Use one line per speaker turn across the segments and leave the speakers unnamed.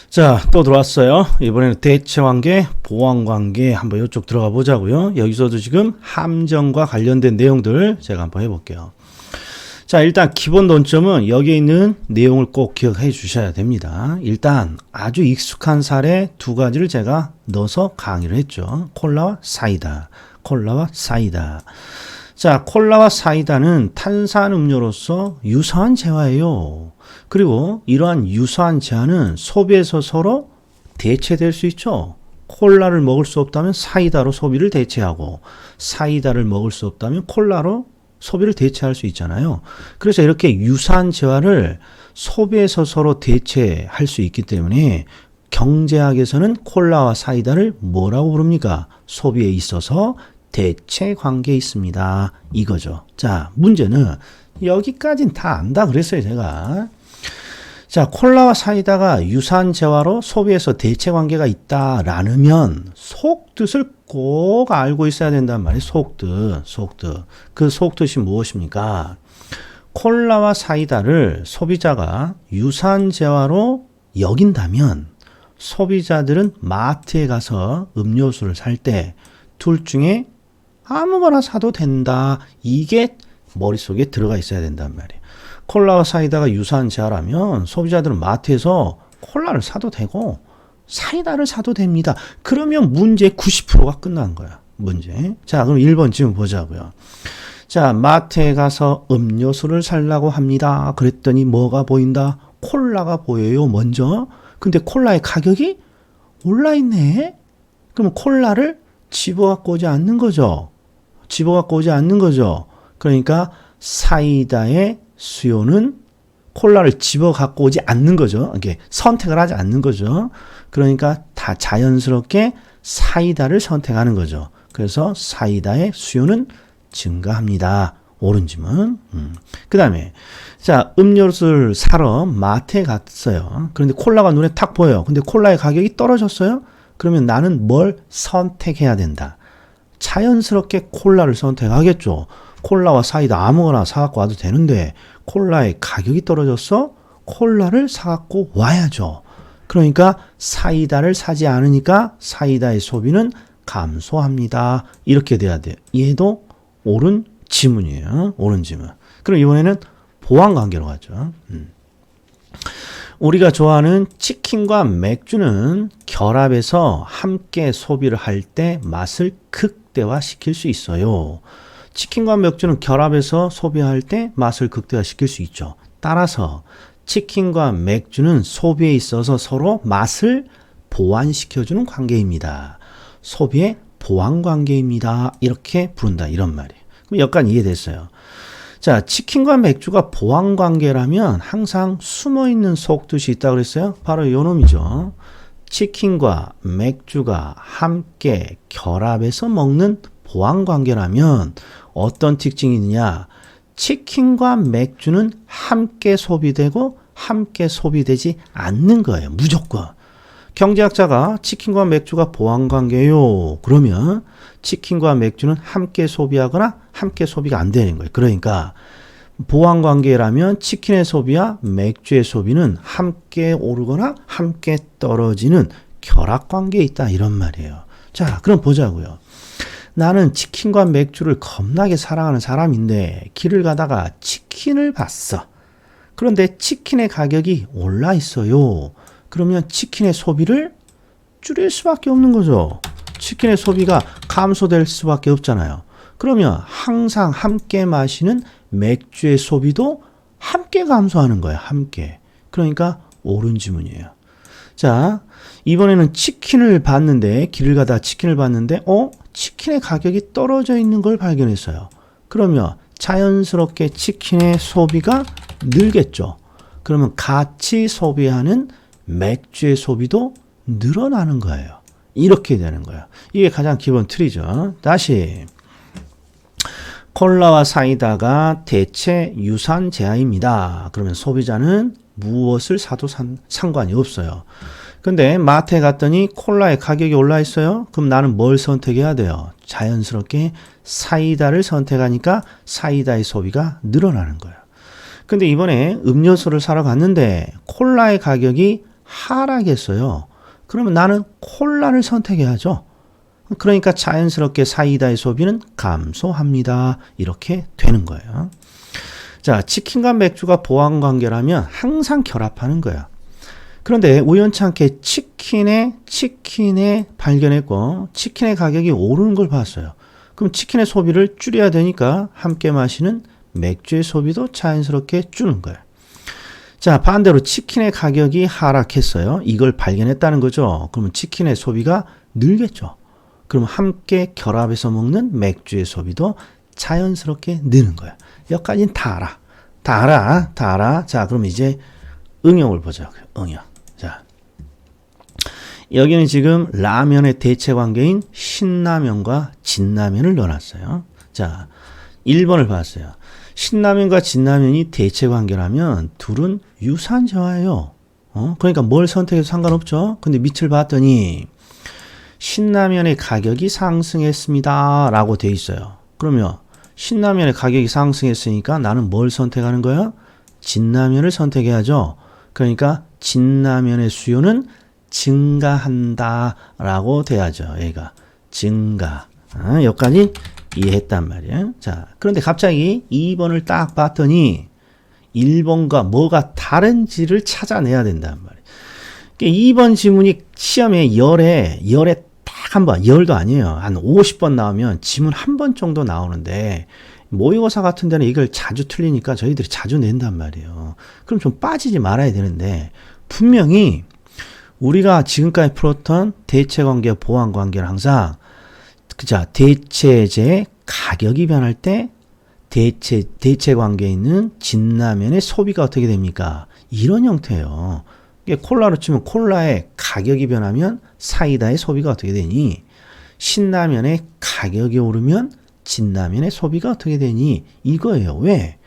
자, 또 들어왔어요. 이번에는 대체관계, 보완관계 한번 이쪽 들어가 보자고요. 여기서도 지금 함정과 관련된 내용들 제가 한번 해볼게요. 자, 일단 기본 논점은 여기 있는 내용을 꼭 기억해 주셔야 됩니다. 일단 아주 익숙한 사례 두 가지를 제가 넣어서 강의를 했죠. 콜라와 사이다. 콜라와 사이다. 자, 콜라와 사이다는 탄산음료로서 유사한 재화예요. 그리고 이러한 유사한 재화는 소비에서 서로 대체될 수 있죠. 콜라를 먹을 수 없다면 사이다로 소비를 대체하고 사이다를 먹을 수 없다면 콜라로 소비를 대체할 수 있잖아요. 그래서 이렇게 유사한 재화를 소비에서 서로 대체할 수 있기 때문에 경제학에서는 콜라와 사이다를 뭐라고 부릅니까? 소비에 있어서 대체 관계에 있습니다. 이거죠. 자, 문제는 여기까지는 다 안다 그랬어요, 제가. 자, 콜라와 사이다가 유사한 재화로 소비에서 대체 관계가 있다라면 속뜻을 꼭 알고 있어야 된단 말이에요. 속뜻. 그 속뜻이 무엇입니까? 콜라와 사이다를 소비자가 유사한 재화로 여긴다면 소비자들은 마트에 가서 음료수를 살 때 둘 중에 아무거나 사도 된다. 이게 머릿속에 들어가 있어야 된단 말이에요. 콜라와 사이다가 유사한 재화라면 소비자들은 마트에서 콜라를 사도 되고 사이다를 사도 됩니다. 그러면 문제 90%가 끝난 거야. 문제. 자, 그럼 1번 지금 보자고요. 자, 마트에 가서 음료수를 살라고 합니다. 그랬더니 뭐가 보인다? 콜라가 보여요, 먼저. 근데 콜라의 가격이 올라있네? 그럼 콜라를 집어갖고 오지 않는 거죠. 그러니까 사이다의 수요는 콜라를 집어 갖고 오지 않는 거죠. 이게 선택을 하지 않는 거죠. 그러니까 다 자연스럽게 사이다를 선택하는 거죠. 그래서 사이다의 수요는 증가합니다. 옳은 질문. 그 다음에 자, 음료수를 사러 마트에 갔어요. 그런데 콜라가 눈에 탁 보여요. 근데 콜라의 가격이 떨어졌어요. 그러면 나는 뭘 선택해야 된다. 자연스럽게 콜라를 선택하겠죠. 콜라와 사이다 아무거나 사갖고 와도 되는데 콜라의 가격이 떨어졌어? 콜라를 사갖고 와야죠. 그러니까 사이다를 사지 않으니까 사이다의 소비는 감소합니다. 이렇게 돼야 돼요. 얘도 옳은 지문이에요. 옳은 지문. 그럼 이번에는 보완관계로 가죠. 우리가 좋아하는 치킨과 맥주는 결합해서 함께 소비를 할 때 맛을 극대화시킬 수 있어요. 치킨과 맥주는 결합해서 소비할 때 맛을 극대화시킬 수 있죠. 따라서 치킨과 맥주는 소비에 있어서 서로 맛을 보완시켜주는 관계입니다. 소비의 보완관계입니다. 이렇게 부른다. 이런 말이에요. 그럼 여기까지 이해됐어요. 자, 치킨과 맥주가 보완관계라면 항상 숨어있는 속뜻이 있다고 그랬어요. 바로 이 놈이죠. 치킨과 맥주가 함께 결합해서 먹는 보완관계라면 어떤 특징이 있느냐? 치킨과 맥주는 함께 소비되고 함께 소비되지 않는 거예요. 무조건. 경제학자가 치킨과 맥주가 보완관계예요. 그러면 치킨과 맥주는 함께 소비하거나 함께 소비가 안 되는 거예요. 그러니까 보완관계라면 치킨의 소비와 맥주의 소비는 함께 오르거나 함께 떨어지는 결합관계에 있다. 이런 말이에요. 자, 그럼 보자고요. 나는 치킨과 맥주를 겁나게 사랑하는 사람인데 길을 가다가 치킨을 봤어. 그런데 치킨의 가격이 올라 있어요. 그러면 치킨의 소비를 줄일 수밖에 없는 거죠. 치킨의 소비가 감소될 수밖에 없잖아요. 그러면 항상 함께 마시는 맥주의 소비도 함께 감소하는 거예요. 함께. 그러니까 옳은 지문이에요. 자, 이번에는 치킨을 봤는데 길을 가다 치킨을 봤는데 치킨의 가격이 떨어져 있는 걸 발견했어요. 그러면 자연스럽게 치킨의 소비가 늘겠죠. 그러면 같이 소비하는 맥주의 소비도 늘어나는 거예요. 이렇게 되는 거예요. 이게 가장 기본 틀이죠. 다시 콜라와 사이다가 대체 유사한 재화입니다. 그러면 소비자는 무엇을 사도 상관이 없어요. 근데 마트에 갔더니 콜라의 가격이 올라 있어요. 그럼 나는 뭘 선택해야 돼요? 자연스럽게 사이다를 선택하니까 사이다의 소비가 늘어나는 거예요. 근데 이번에 음료수를 사러 갔는데 콜라의 가격이 하락했어요. 그러면 나는 콜라를 선택해야죠. 그러니까 자연스럽게 사이다의 소비는 감소합니다. 이렇게 되는 거예요. 자, 치킨과 맥주가 보완 관계라면 항상 결합하는 거야. 그런데 우연찮게 치킨에 발견했고 치킨의 가격이 오르는 걸 봤어요. 그럼 치킨의 소비를 줄여야 되니까 함께 마시는 맥주의 소비도 자연스럽게 주는 거예요. 자, 반대로 치킨의 가격이 하락했어요. 이걸 발견했다는 거죠. 그러면 치킨의 소비가 늘겠죠. 그럼 함께 결합해서 먹는 맥주의 소비도 자연스럽게 느는 거예요. 여기까지는 다 알아. 다 알아. 자, 그럼 이제 응용을 보자. 응용. 자, 여기는 지금 라면의 대체 관계인 신라면과 진라면을 넣어놨어요. 자, 1번을 봤어요. 신라면과 진라면이 대체 관계라면 둘은 유사한재화예요. 그러니까 뭘 선택해도 상관없죠. 근데 밑을 봤더니 신라면의 가격이 상승했습니다. 라고 돼 있어요. 그러면 신라면의 가격이 상승했으니까 나는 뭘 선택하는 거야? 진라면을 선택해야죠. 그러니까 진라면의 수요는 증가한다 라고 돼야죠. 얘가 증가. 여기까지 이해했단 말이에요. 자, 그런데 갑자기 2번을 딱 봤더니 1번과 뭐가 다른지를 찾아내야 된단 말이에요. 2번 지문이 시험에 열에 딱 한 번, 열도 아니에요. 한 50번 나오면 지문 한 번 정도 나오는데 모의고사 같은 데는 이걸 자주 틀리니까 저희들이 자주 낸단 말이에요. 그럼 좀 빠지지 말아야 되는데 분명히 우리가 지금까지 풀었던 대체관계, 보완관계는 항상 그자 대체제의 가격이 변할 때 대체 관계에 있는 진라면의 소비가 어떻게 됩니까? 이런 형태예요. 콜라로 치면 콜라의 가격이 변하면 사이다의 소비가 어떻게 되니? 신라면의 가격이 오르면 진라면의 소비가 어떻게 되니? 이거예요. 왜?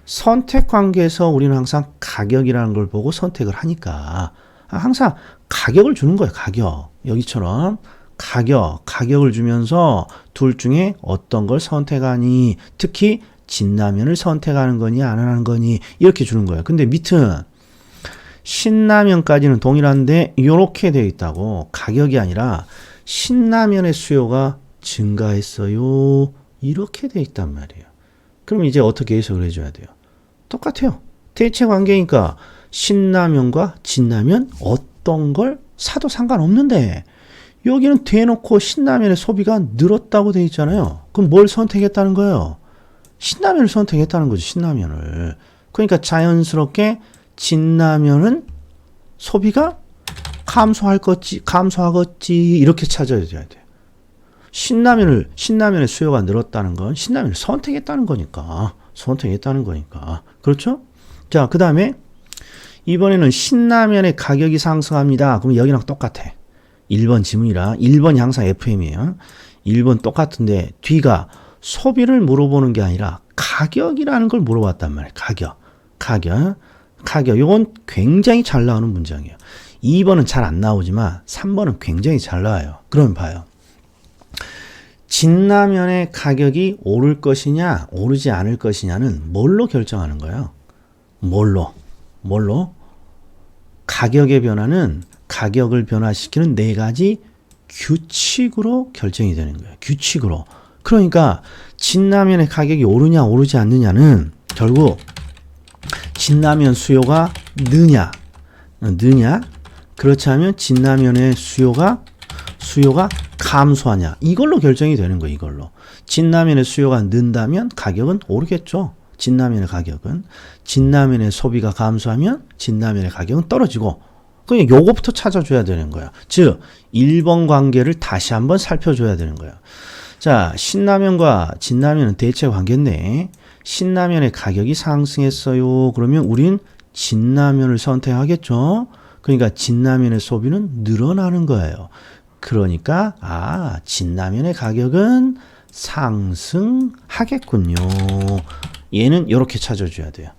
선택 관계에서 우리는 항상 가격이라는 걸 보고 선택을 하니까 항상 가격을 주는 거예요. 가격. 여기처럼 가격을 주면서 둘 중에 어떤 걸 선택하니? 특히 진라면을 선택하는 거니 안 하는 거니 이렇게 주는 거예요. 근데 밑은 신라면까지는 동일한데 이렇게 되어 있다고. 가격이 아니라 신라면의 수요가 증가했어요. 이렇게 되어 있단 말이에요. 그럼 이제 어떻게 해석을 해줘야 돼요? 똑같아요. 대체 관계니까 신라면과 진라면 어떤 걸 사도 상관없는데 여기는 대놓고 신라면의 소비가 늘었다고 되어 있잖아요. 그럼 뭘 선택했다는 거예요? 신라면을 선택했다는 거죠. 신라면을. 그러니까 자연스럽게 진라면은 소비가 감소하겠지 이렇게 찾아야 돼요. 신라면의 수요가 늘었다는 건 신라면을 선택했다는 거니까. 그렇죠? 자, 그 다음에 이번에는 신라면의 가격이 상승합니다. 그럼 여기랑 똑같아. 1번 지문이라 1번이 항상 FM이에요. 1번 똑같은데 뒤가 소비를 물어보는 게 아니라 가격이라는 걸 물어봤단 말이에요. 가격. 이건 굉장히 잘 나오는 문장이에요. 2번은 잘 안 나오지만 3번은 굉장히 잘 나와요. 그럼 봐요. 진라면의 가격이 오를 것이냐 오르지 않을 것이냐는 뭘로 결정하는 거예요? 뭘로? 가격의 변화는 가격을 변화시키는 4가지 규칙으로 결정이 되는 거예요. 규칙으로. 그러니까 진라면의 가격이 오르냐 오르지 않느냐는 결국 진라면 수요가 느냐 그렇지 않으면 진라면의 수요가 감소하냐 이걸로 결정이 되는 거예요. 이걸로. 진라면의 수요가 는다면 가격은 오르겠죠. 진라면의 가격은. 진라면의 소비가 감소하면 진라면의 가격은 떨어지고 그러니까 요거부터 찾아줘야 되는 거야. 즉 1번 관계를 다시 한번 살펴줘야 되는 거야. 자, 신라면과 진라면은 대체 관계인데 신라면의 가격이 상승했어요. 그러면 우린 진라면을 선택하겠죠. 그러니까 진라면의 소비는 늘어나는 거예요. 그러니까 진라면의 가격은 상승하겠군요. 얘는 이렇게 찾아줘야 돼요.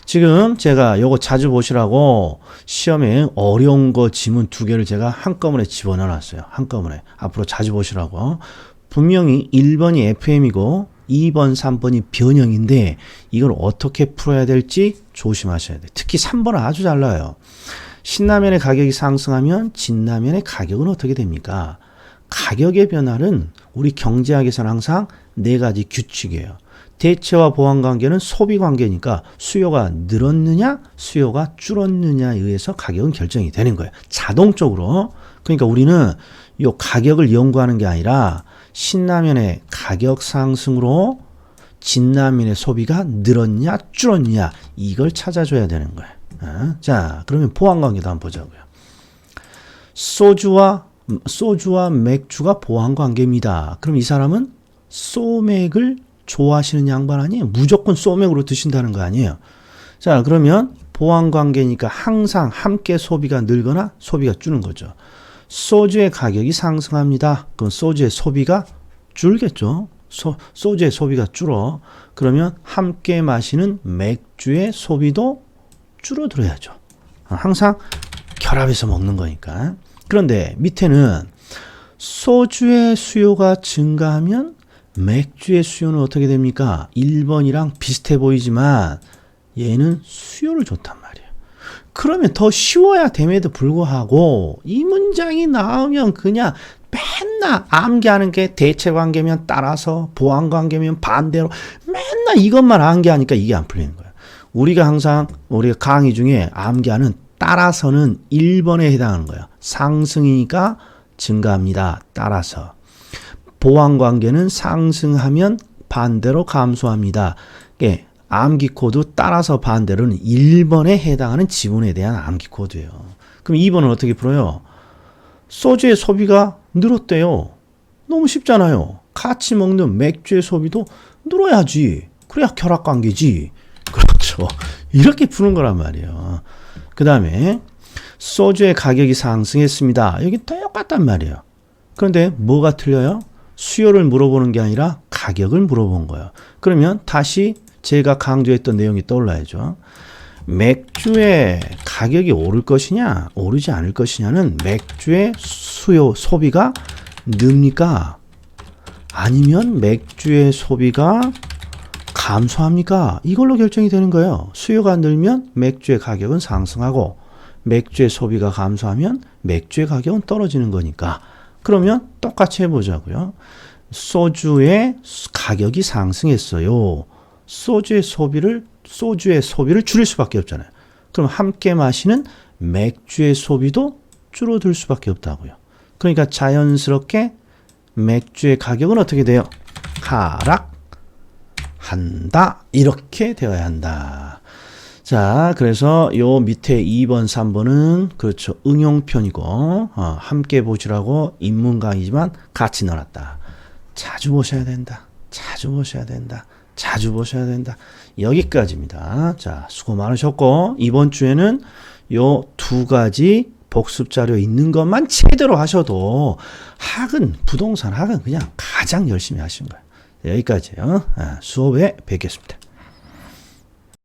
지금 제가 요거 자주 보시라고 시험에 어려운 거 지문 2개를 제가 한꺼번에 집어넣어 놨어요. 한꺼번에. 앞으로 자주 보시라고. 분명히 1번이 FM이고 2번, 3번이 변형인데 이걸 어떻게 풀어야 될지 조심하셔야 돼요. 특히 3번은 아주 잘 나와요. 신라면의 가격이 상승하면 진라면의 가격은 어떻게 됩니까? 가격의 변화는 우리 경제학에서는 항상 네 가지 규칙이에요. 대체와 보완 관계는 소비 관계니까 수요가 늘었느냐, 수요가 줄었느냐에 의해서 가격은 결정이 되는 거예요. 자동적으로. 그러니까 우리는 이 가격을 연구하는 게 아니라 신라면의 가격 상승으로 진라면의 소비가 늘었냐, 줄었냐 이걸 찾아줘야 되는 거예요. 자, 그러면 보완 관계도 한번 보자고요. 소주와 맥주가 보완 관계입니다. 그럼 이 사람은 소맥을 좋아하시는 양반 아니에요? 무조건 소맥으로 드신다는 거 아니에요? 자, 그러면 보완 관계니까 항상 함께 소비가 늘거나 소비가 줄는 거죠. 소주의 가격이 상승합니다. 그럼 소주의 소비가 줄겠죠. 소주의 소비가 줄어. 그러면 함께 마시는 맥주의 소비도 줄어들어야죠. 항상 결합해서 먹는 거니까. 그런데 밑에는 소주의 수요가 증가하면 맥주의 수요는 어떻게 됩니까? 1번이랑 비슷해 보이지만 얘는 수요를 줬단 말이에요. 그러면 더 쉬워야 됨에도 불구하고 이 문장이 나오면 그냥 맨날 암기하는 게 대체 관계면 따라서 보완 관계면 반대로 맨날 이것만 암기하니까 이게 안 풀리는 거예요. 우리가 항상 우리가 강의 중에 암기하는 따라서는 1번에 해당하는 거예요. 상승이니까 증가합니다. 따라서. 보완 관계는 상승하면 반대로 감소합니다. 예, 암기 코드 따라서 반대로는 1번에 해당하는 지문에 대한 암기 코드예요. 그럼 2번은 어떻게 풀어요? 소주의 소비가 늘었대요. 너무 쉽잖아요. 같이 먹는 맥주의 소비도 늘어야지. 그래야 결합관계지. 그렇죠. 이렇게 푸는 거란 말이에요. 그 다음에 소주의 가격이 상승했습니다. 여기 똑같단 말이에요. 그런데 뭐가 틀려요? 수요를 물어보는 게 아니라 가격을 물어본 거예요. 그러면 다시 제가 강조했던 내용이 떠올라야죠. 맥주의 가격이 오를 것이냐, 오르지 않을 것이냐는 맥주의 소비가 늡니까? 아니면 맥주의 소비가 감소합니까? 이걸로 결정이 되는 거예요. 수요가 늘면 맥주의 가격은 상승하고 맥주의 소비가 감소하면 맥주의 가격은 떨어지는 거니까. 그러면 똑같이 해보자고요. 소주의 가격이 상승했어요. 소주의 소비를 줄일 수밖에 없잖아요. 그럼 함께 마시는 맥주의 소비도 줄어들 수밖에 없다고요. 그러니까 자연스럽게 맥주의 가격은 어떻게 돼요? 하락한다. 이렇게 되어야 한다. 자, 그래서 요 밑에 2번, 3번은 그렇죠. 응용편이고 함께 보시라고 인문 강의지만 같이 넣어놨다. 자주 보셔야 된다. 자주 보셔야 된다. 자주 보셔야 된다. 여기까지입니다. 자, 수고 많으셨고 이번 주에는 요 두 가지 복습 자료 있는 것만 제대로 하셔도 부동산 학은 그냥 가장 열심히 하신 거예요. 여기까지요. 수업에 뵙겠습니다.